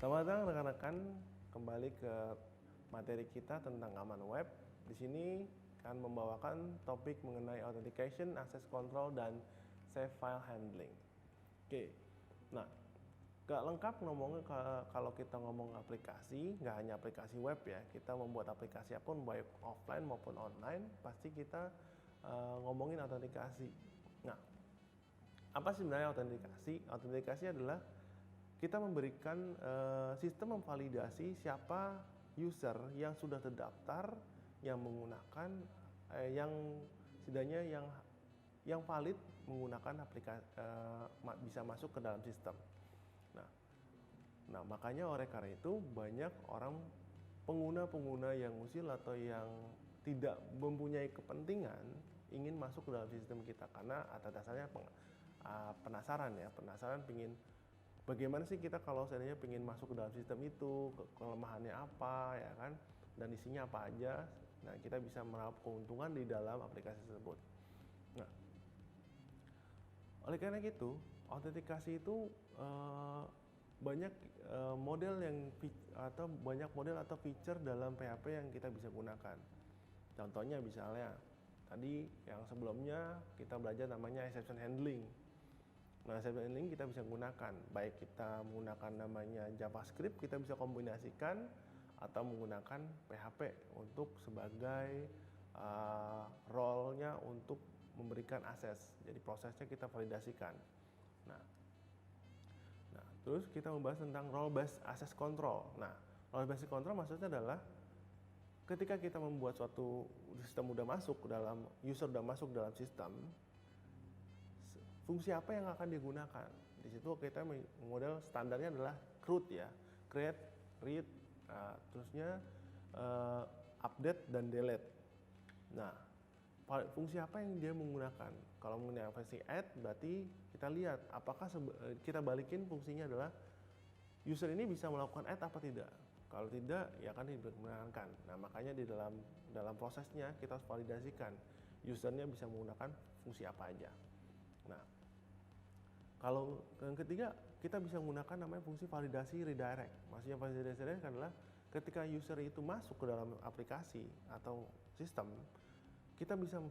Selamat datang rekan-rekan kembali ke materi kita tentang aman web. Di sini akan membawakan topik mengenai authentication, access control, dan safe file handling. Oke, nah gak lengkap ngomongnya kalau kita ngomong aplikasi, nggak hanya aplikasi web ya. Kita membuat aplikasi apapun baik offline maupun online, pasti kita ngomongin autentikasi. Nah, apa sebenarnya autentikasi? Autentikasi adalah kita memberikan sistem memvalidasi siapa user yang sudah terdaftar, yang menggunakan yang setidaknya yang valid menggunakan aplikasi bisa masuk ke dalam sistem. Nah, makanya oleh karena itu banyak orang pengguna yang usil atau yang tidak mempunyai kepentingan ingin masuk ke dalam sistem kita karena atas dasarnya penasaran pingin bagaimana sih kita kalau seandainya pingin masuk ke dalam sistem itu, kelemahannya apa ya kan, dan isinya apa aja. Nah, kita bisa meraup keuntungan di dalam aplikasi tersebut. Nah, oleh karena itu autentikasi itu banyak model atau feature dalam PHP yang kita bisa gunakan. Contohnya misalnya tadi yang sebelumnya kita belajar namanya exception handling. Nah, exception handling kita bisa gunakan, baik kita menggunakan namanya JavaScript, kita bisa kombinasikan atau menggunakan PHP untuk sebagai role-nya untuk memberikan akses. Jadi prosesnya kita validasikan. Nah, terus kita membahas tentang role based access control. Nah, role based control maksudnya adalah ketika kita membuat suatu sistem user udah masuk dalam sistem, fungsi apa yang akan digunakan? Di situ kita model standarnya adalah CRUD ya, create, read, terusnya update dan delete. Nah, fungsi apa yang dia menggunakan? Kalau menggunakan fungsi add, berarti kita lihat apakah kita balikin fungsinya adalah user ini bisa melakukan add apa tidak. Kalau tidak, ya akan dipergunakan. Nah, makanya di dalam prosesnya kita harus validasikan usernya bisa menggunakan fungsi apa aja. Nah, kalau yang ketiga kita bisa menggunakan namanya fungsi validasi redirect. Maksudnya validasi redirect adalah ketika user itu masuk ke dalam aplikasi atau sistem, kita bisa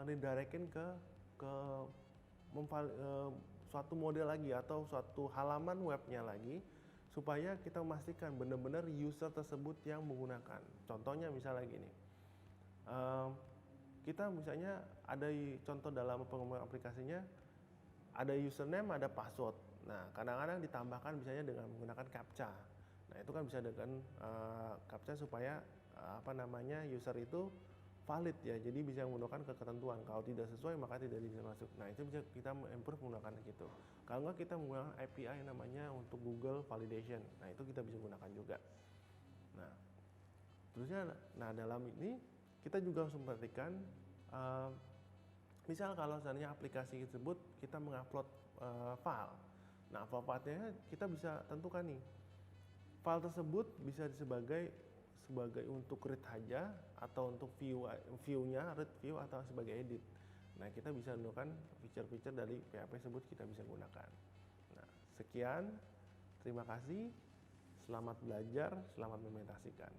redirectkan ke suatu model lagi atau suatu halaman webnya lagi supaya kita memastikan benar-benar user tersebut yang menggunakan. Contohnya misalnya gini, kita misalnya ada contoh dalam pengembangan aplikasinya ada username, ada password. Nah, kadang-kadang ditambahkan misalnya dengan menggunakan CAPTCHA. Nah, itu kan bisa dengan CAPTCHA supaya user itu valid ya, jadi bisa menggunakan ketentuan. Kalau tidak sesuai maka tidak bisa masuk. Nah, itu bisa kita improve menggunakan gitu. Kalau enggak kita menggunakan API namanya untuk Google Validation. Nah, itu kita bisa gunakan juga. Nah, terusnya dalam ini kita juga harus memperhatikan misal kalau seandainya aplikasi tersebut kita mengupload file. Nah, file-nya kita bisa tentukan nih. File tersebut bisa sebagai untuk read aja atau untuk view-nya read view atau sebagai edit. Nah, kita bisa menggunakan feature-feature dari PHP tersebut kita bisa gunakan. Nah, sekian. Terima kasih. Selamat belajar, selamat memeditasikan.